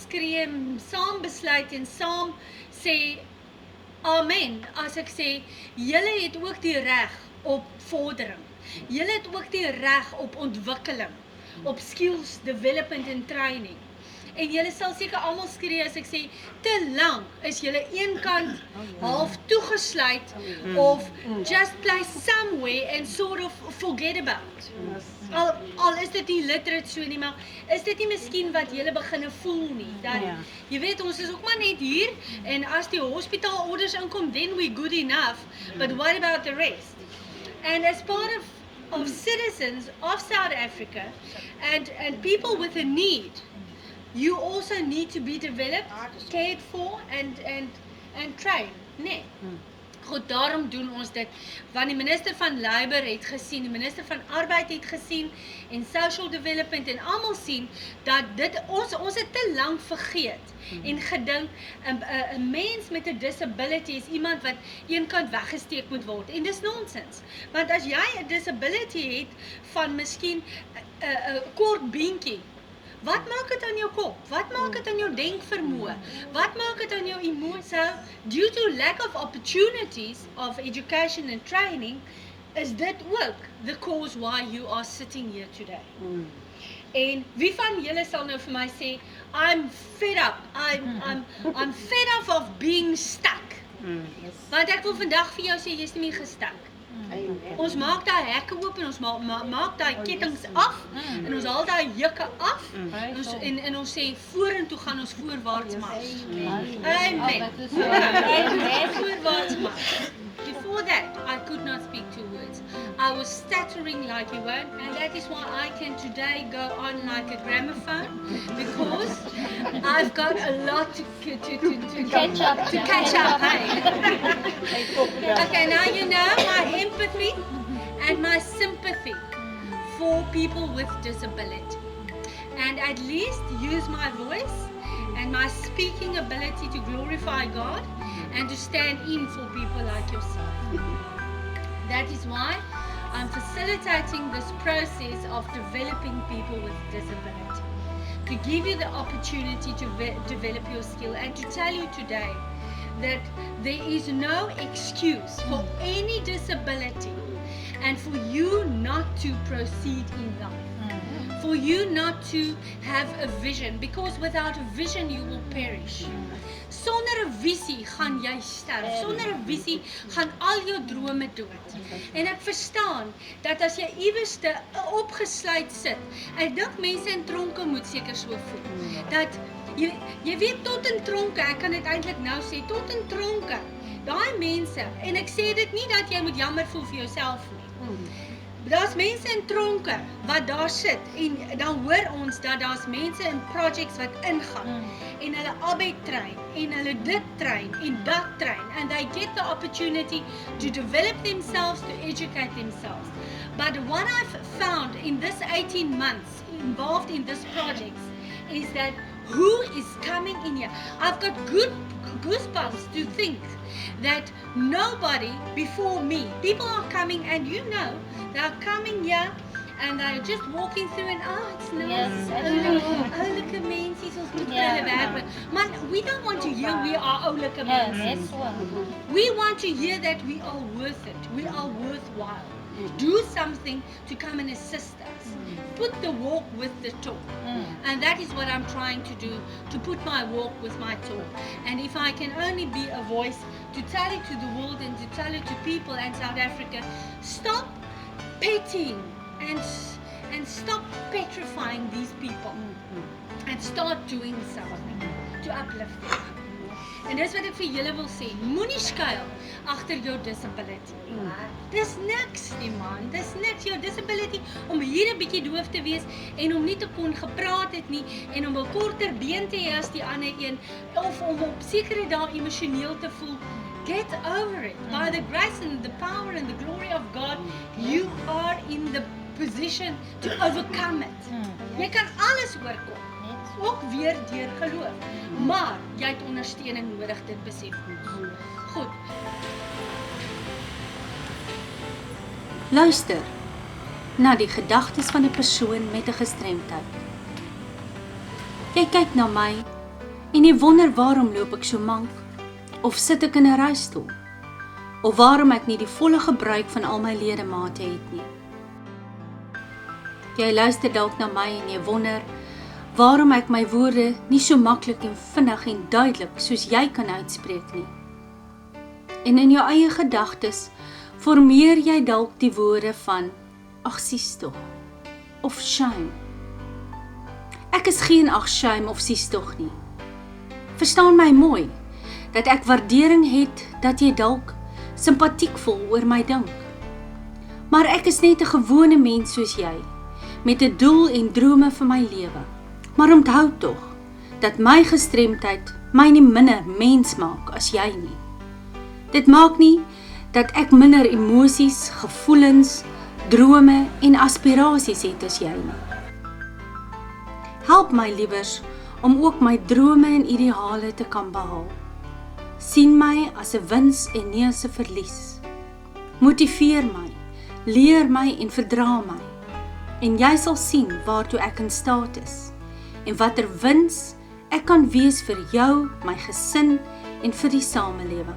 skree, saam besluit en saam sê amen, as ek sê, julle het ook die reg op vordering. Julle het ook die reg op ontwikkeling, op skills development en training. En julle sal seker almal skree as ek sê, te lank is julle een kant half toegesluit of just play somewhere and sort of forget about. Al is dit nie literate so nie, maar is dit nie miskien wat julle beginne voel nie? Dat, jy weet, ons is ook maar net hier, en as die hospitaal orders inkom, then we good enough, but what about the rest? And as part of citizens of South Africa, and people with a need, you also need to be developed, cared for, and trained, nee. Goed, daarom doen ons dit, want die minister van Labour het gesien, die minister van Arbeid het gesien, en Social Development, en almal sien, dat ons het te lang vergeet, en gedink, 'n mens met 'n disability is iemand wat een kant weggesteek moet word, en dis nonsens, want as jy 'n disability het, van miskien 'n kort beentjie, wat maak dit aan jou kop? Wat maak dit aan jou denkvermoë? Wat maak dit aan jou emosie? So, due to lack of opportunities of education and training, is dit ook the cause why you are sitting here today. En wie van julle sal nou vir my sê, I'm fed up. I'm fed up of being stuck. Want ek wil vandag vir jou sê, jy's nie meer gestak. Ons maak daai hekke oop en ons maak daai kettinge af en ons haal daai jukke af en ons sê vorentoe gaan ons voorwaarts mars. Amen. Voorwaarts mars. Before that, I could not speak 2 words. I was stuttering like you won't, and that is why I can today go on like a gramophone, because I've got a lot to catch up. Hey? Okay, now you know my empathy and my sympathy for people with disability, and at least use my voice and my speaking ability to glorify God and to stand in for people like yourself. That is why I'm facilitating this process of developing people with disability, to give you the opportunity to develop your skill, and to tell you today that there is no excuse for any disability and for you not to proceed in life, for you not to have a vision, because without a vision you will perish. Sonder 'n visie gaan jy sterf. Sonder 'n visie gaan al jou drome dood. En ek verstaan dat as jy iewers opgesluit sit, ek dink mense in tronke moet seker so voel. Dat jy weet tot in tronke, ek kan dit eintlik nou sê, tot in tronke. Daai mense, en ek sê dit nie dat jy moet jammer voel vir jouself nie. Daar's mense in tronke wat daar sit en dan hoor ons dat daar's mense in projects wat ingaan en hulle arbeid train en hulle dit train en dat train, and they get the opportunity to develop themselves, to educate themselves. But what I've found in this 18 months involved in this project is that who is coming in here? I've got good goosebumps to think that nobody before me, people are coming, and you know, they're coming here and they're just walking through and it's nice. Oulike mensies, ons moet vir hulle werk. Man, we don't want to hear we are oulike mensies. We want to hear that we are worth it. We are worthwhile. Do something to come and assist us. Put the walk with the talk. And that is what I'm trying to do, to put my walk with my talk. And if I can only be a voice to tell it to the world and to tell it to people in South Africa, stop petting and stop petrifying these people and start doing something to uplift them. En dis wat ek vir julle wil sê, moenie skuil agter jou disability. Dis niks nie man, dis niks, jou disability om hier 'n bietjie doof te wees en om nie te kon gepraat het nie en om 'n korter been te hê as die ander een of om op sekere dae emosioneel te voel. Get over it. By the grace and the power and the glory of God, you are in the position to overcome it. Jy kan alles oorkom. Ook weer deur geloof. Maar jy het ondersteuning nodig, dit besef ons. Goed. Luister na die gedagtes van 'n persoon met 'n gestremdheid. Jy kyk na my En jy wonder waarom loop ek so mank, of sit ek in 'n rolstoel, of waarom ek nie die volle gebruik van al my ledemate het nie. Jy luister dalk na my en jy wonder waarom ek my woorde nie so maklik en vinnig en duidelik soos jy kan uitspreek nie. En in jou eie gedagtes formeer jy dalk die woorde van ag sies tog, of shame. Ek is geen ag shame of sies tog nie. Verstaan my mooi, dat ek waardering het dat jy dalk simpatiek voel oor my dink. Maar ek is net 'n gewone mens soos jy, met 'n doel en drome vir my lewe. Maar onthou tog, dat my gestremdheid my nie minder mens maak as jy nie. Dit maak nie dat ek minder emosies, gevoelens, drome en aspirasies het as jy nie. Help my liewers om ook my drome en ideale te kan behaal. Sien my as 'n wins en nie as 'n verlies. Motiveer my, leer my en verdra my. En jy sal sien waartoe ek in staat is en watter wins ek kan wees vir jou, my gesin en vir die samelewing.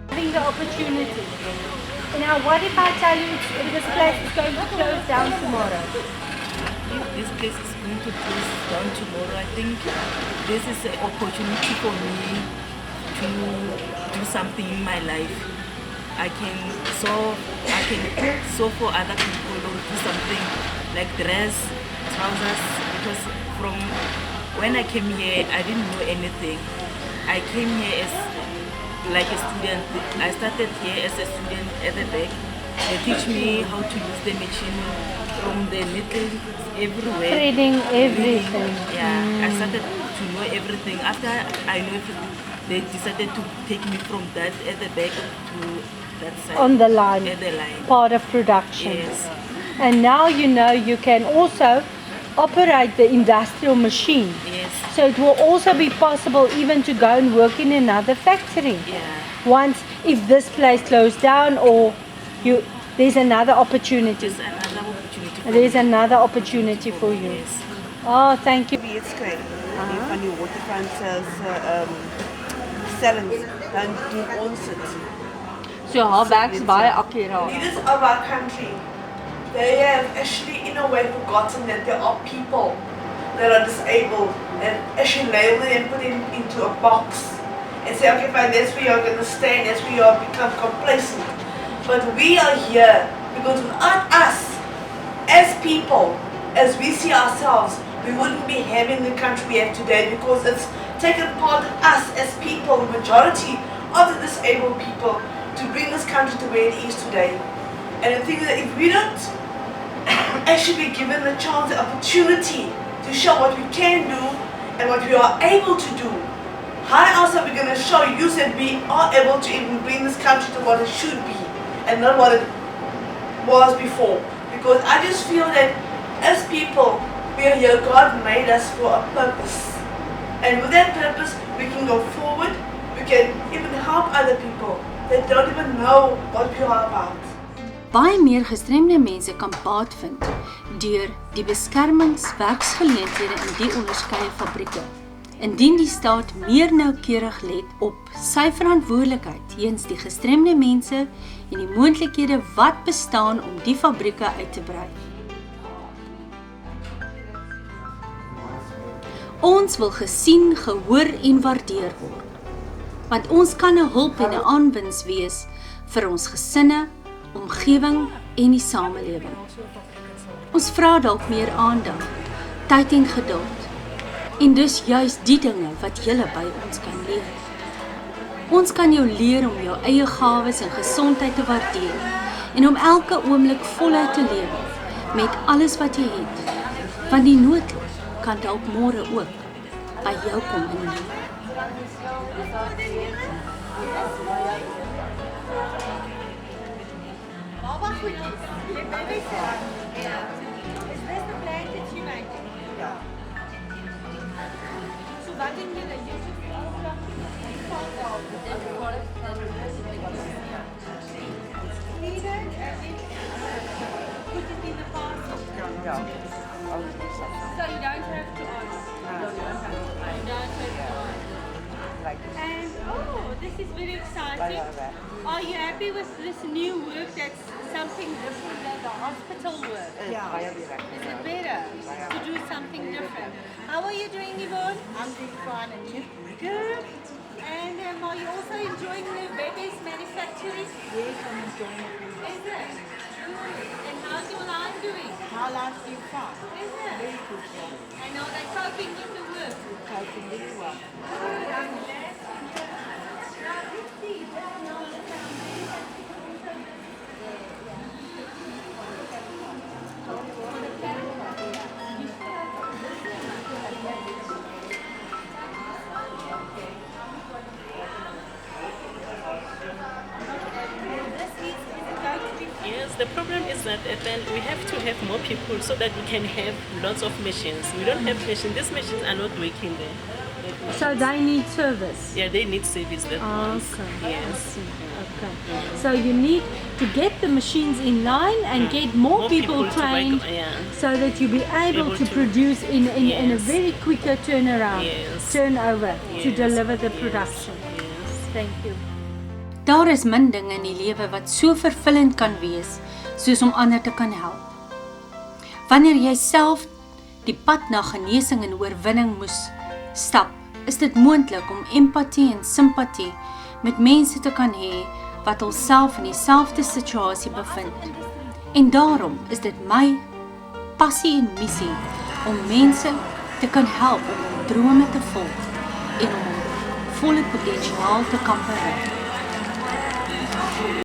Having the opportunity. Now, what if I tell you this place is going to close down tomorrow? If this place is going to close down tomorrow, I think this is an opportunity for me to do something in my life. I can sew for other people or do something like dress, trousers, because from when I came here, I didn't know anything. I came here as like a student. I started here as a student at the back. They teach me how to use the machine from the little everywhere. Threading everything. Yeah, I started to know everything. After I know everything, they decided to take me from that at the back to that side. On the line. At the line. Part of production. Yes. And now you know you can also operate the industrial machine. Yes. So it will also be possible even to go and work in another factory. Yeah. Once, if this place closed down or there's another opportunity. There's another opportunity. There's another opportunity for you. Yes. Oh, thank you. It's great. Van die waterfront stellings dan doen ons dit. So haar werk's baie akkuraat. Leaders of our country, they have actually in a way forgotten that there are people that are disabled and actually label them and put them into a box and say, okay fine, that's where you're going to stay and that's where you'll become complacent. But we are here because without us, as people, as we see ourselves, we wouldn't be having the country we have today because it's taken part of us as people, the majority of the disabled people, to bring this country to where it is today. And I think that if we don't actually be given the chance, the opportunity to show what we can do and what we are able to do, how else are we going to show you that we are able to even bring this country to what it should be and not what it was before? Because I just feel that as people, we are here, God made us for a purpose. And with that purpose, we can go forward, we can even help other people that don't even know what we are about. Baie meer gestremde mense kan baat vind deur die beskermingswerksgeleenthede in die onderskeie fabrieke. Indien die staat meer noukeurig let op sy verantwoordelikheid teens die gestremde mense en die moontlikhede wat bestaan om die fabrieke uit te brei. Ons wil gesien, gehoor en waardeer word, want ons kan 'n hulp en 'n aanwinst wees vir ons gesinne, omgewing en die samelewing. Ons vra dalk meer aandag, tyd en geduld, en dus juis die dinge wat julle by ons kan leer. Ons kan jou leer om jou eie gawes en gesondheid te waardeer en om elke oomblik voluit te lewe met alles wat jy het, want die noodlot kan dalk môre ook by jou kom inlê. Baba goedjies. Jy baby se. Ja. Is this the blanket you make? Ja. So wat dink julle? Jy moet volgende read it and then put it in the parcel. Yeah. I'll do something So you don't have to ask. You don't have to ask. like this. And oh, this is very exciting. Are you happy with this new work that's something different than the hospital work? Yeah. Is it better to do something different? How are you doing, Yvonne? I'm doing fine and you? Good. And are you also enjoying the baby's manufacturing? Yes, I'm enjoying it. Is it? Good. And how's your line doing? How long do you fine? Is it? Very good, yeah. I know they're coping with the work. Coping really well. Good. I'm glad to hear that. Now, let's see. Let's know that I'm very happy with Yes, the problem is that then we have to have more people so that we can have lots of machines. We don't have machines. These machines are not working there. So they need service. Yeah, they need service. That ones. Okay. Yes. Okay. So you need to get the machines in line and get more people to work, trained yeah. so that you be able to to- produce in a Yes. very quicker turnaround, Yes. turnover to Yes. deliver the Yes. production. Yes. Thank you. Daar is min dinge in die lewe wat so vervullend kan wees soos om ander te kan help. Wanneer jy self die pad na genesing en oorwinning moes stap, is dit moontlik om empatie en simpatie met mense te kan hê wat hulself in dieselfde situasie bevind. En daarom is dit my passie en missie om mense te kan help om hul drome te volg en om hul volle potensiaal te kan bereik.